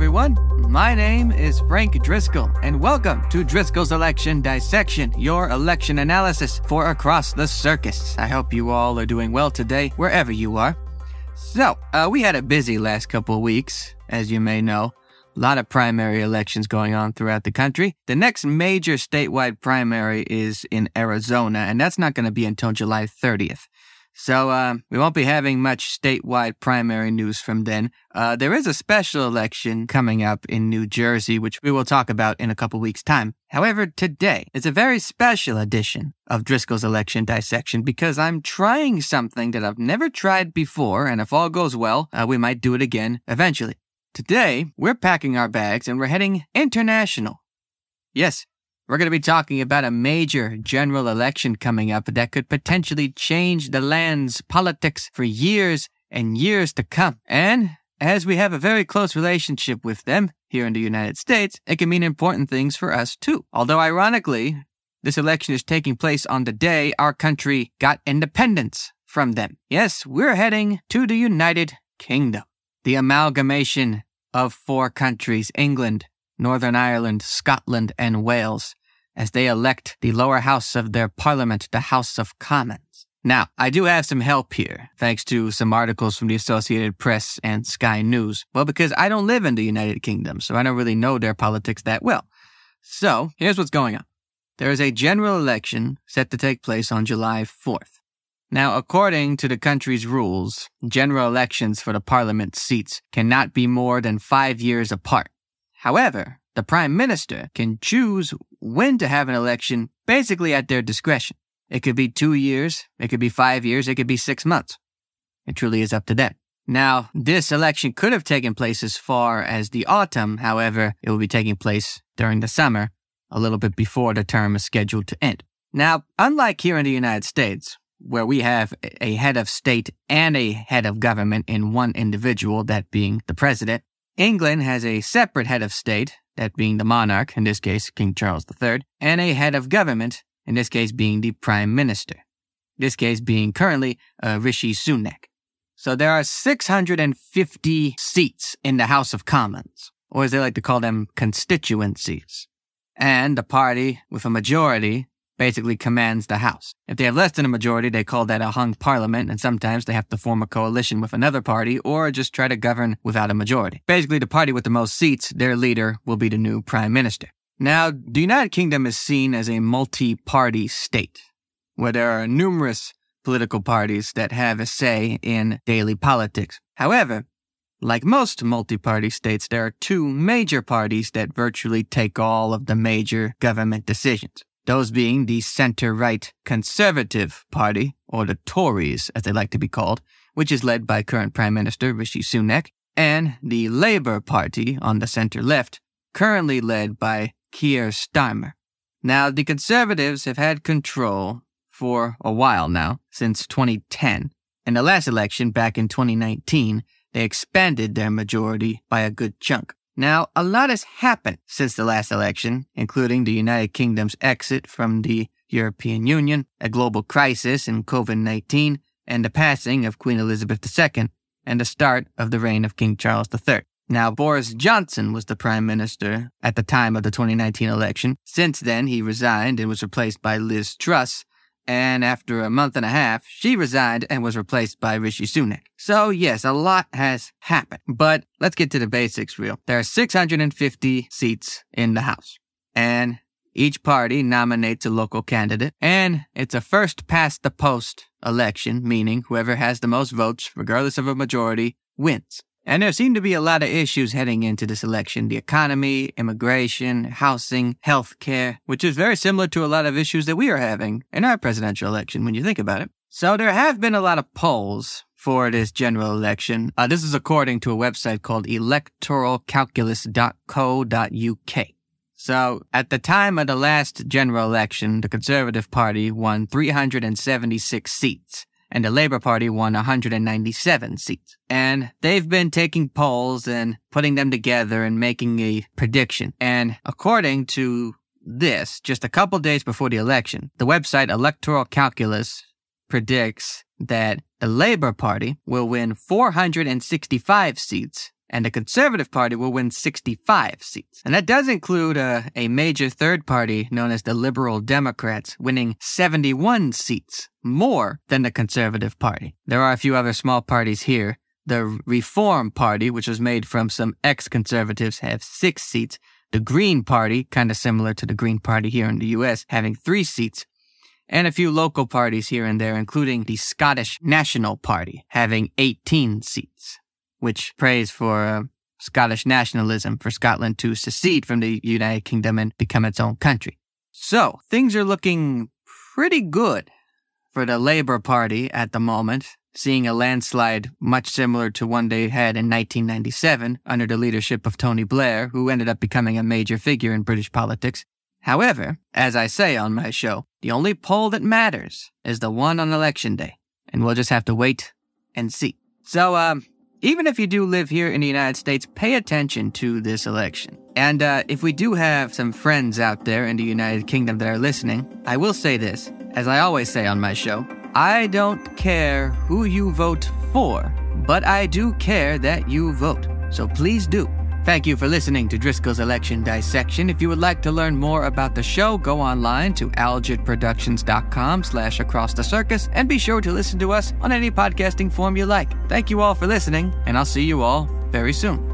everyone. My name is Frank Driscoll, and welcome to Driscoll's Election Dissection, your election analysis for Across the Circus. I hope you all are doing well today, wherever you are. So, we had a busy last couple of weeks, as you may know. A lot of primary elections going on throughout the country. The next major statewide primary is in Arizona, and that's not going to be until July 30th. So, we won't be having much statewide primary news from then. There is a special election coming up in New Jersey, which we will talk about in a couple weeks' time. However, today is a very special edition of Driscoll's Election Dissection because I'm trying something that I've never tried before, and if all goes well, we might do it again eventually. Today, we're packing our bags and we're heading international. Yes. We're going to be talking about a major general election coming up that could potentially change the land's politics for years and years to come. And as we have a very close relationship with them here in the United States, it can mean important things for us too. Although ironically, this election is taking place on the day our country got independence from them. Yes, we're heading to the United Kingdom. The amalgamation of 4 countries, England, Northern Ireland, Scotland, and Wales, as they elect the lower house of their parliament, the House of Commons. Now, I do have some help here, thanks to some articles from the Associated Press and Sky News. Well, because I don't live in the United Kingdom, so I don't really know their politics that well. So, here's what's going on. There is a general election set to take place on July 4th. Now, according to the country's rules, general elections for the parliament seats cannot be more than 5 years apart. However, the Prime Minister can choose when to have an election basically at their discretion. It could be 2 years, it could be 5 years, it could be 6 months. It truly is up to them. Now, this election could have taken place as far as the autumn. However, it will be taking place during the summer, a little bit before the term is scheduled to end. Now, unlike here in the United States, where we have a head of state and a head of government in one individual, that being the president, England has a separate head of state, that being the monarch, in this case King Charles III, and a head of government, in this case being the Prime Minister, this case being currently Rishi Sunak. So there are 650 seats in the House of Commons, or as they like to call them, constituencies. And the party with a majority basically commands the House. If they have less than a majority, they call that a hung parliament, and sometimes they have to form a coalition with another party or just try to govern without a majority. Basically, the party with the most seats, their leader, will be the new prime minister. Now, the United Kingdom is seen as a multi-party state, where there are numerous political parties that have a say in daily politics. However, like most multi-party states, there are 2 major parties that virtually take all of the major government decisions. Those being the center-right Conservative Party, or the Tories, as they like to be called, which is led by current Prime Minister Rishi Sunak, and the Labour Party on the center-left, currently led by Keir Starmer. Now, the Conservatives have had control for a while now, since 2010. In the last election, back in 2019, they expanded their majority by a good chunk. Now, a lot has happened since the last election, including the United Kingdom's exit from the European Union, a global crisis in COVID-19, and the passing of Queen Elizabeth II, and the start of the reign of King Charles III. Now, Boris Johnson was the prime minister at the time of the 2019 election. Since then, he resigned and was replaced by Liz Truss, and after a month and a half, she resigned and was replaced by Rishi Sunak. So yes, a lot has happened. But let's get to the basics real. There are 650 seats in the House. And each party nominates a local candidate. And it's a first-past-the-post election, meaning whoever has the most votes, regardless of a majority, wins. And there seem to be a lot of issues heading into this election. The economy, immigration, housing, healthcare, which is very similar to a lot of issues that we are having in our presidential election when you think about it. So there have been a lot of polls for this general election. This is according to a website called electoralcalculus.co.uk. So at the time of the last general election, the Conservative Party won 376 seats. And the Labour Party won 197 seats. And they've been taking polls and putting them together and making a prediction. And according to this, just a couple days before the election, the website Electoral Calculus predicts that the Labour Party will win 465 seats and the Conservative Party will win 65 seats. And that does include a major third party known as the Liberal Democrats, winning 71 seats, more than the Conservative Party. There are a few other small parties here. The Reform Party, which was made from some ex-conservatives, have 6 seats. The Green Party, kind of similar to the Green Party here in the U.S., having 3 seats. And a few local parties here and there, including the Scottish National Party, having 18 seats, which prays for Scottish nationalism for Scotland to secede from the United Kingdom and become its own country. So, things are looking pretty good for the Labour Party at the moment, seeing a landslide much similar to one they had in 1997 under the leadership of Tony Blair, who ended up becoming a major figure in British politics. However, as I say on my show, the only poll that matters is the one on Election Day, and we'll just have to wait and see. So, even if you do live here in the United States, pay attention to this election. And if we do have some friends out there in the United Kingdom that are listening, I will say this, as I always say on my show, I don't care who you vote for, but I do care that you vote. So please do. Thank you for listening to Driscoll's Election Dissection. If you would like to learn more about the show, go online to aljitproductions.com/acrossthecircus and be sure to listen to us on any podcasting form you like. Thank you all for listening, and I'll see you all very soon.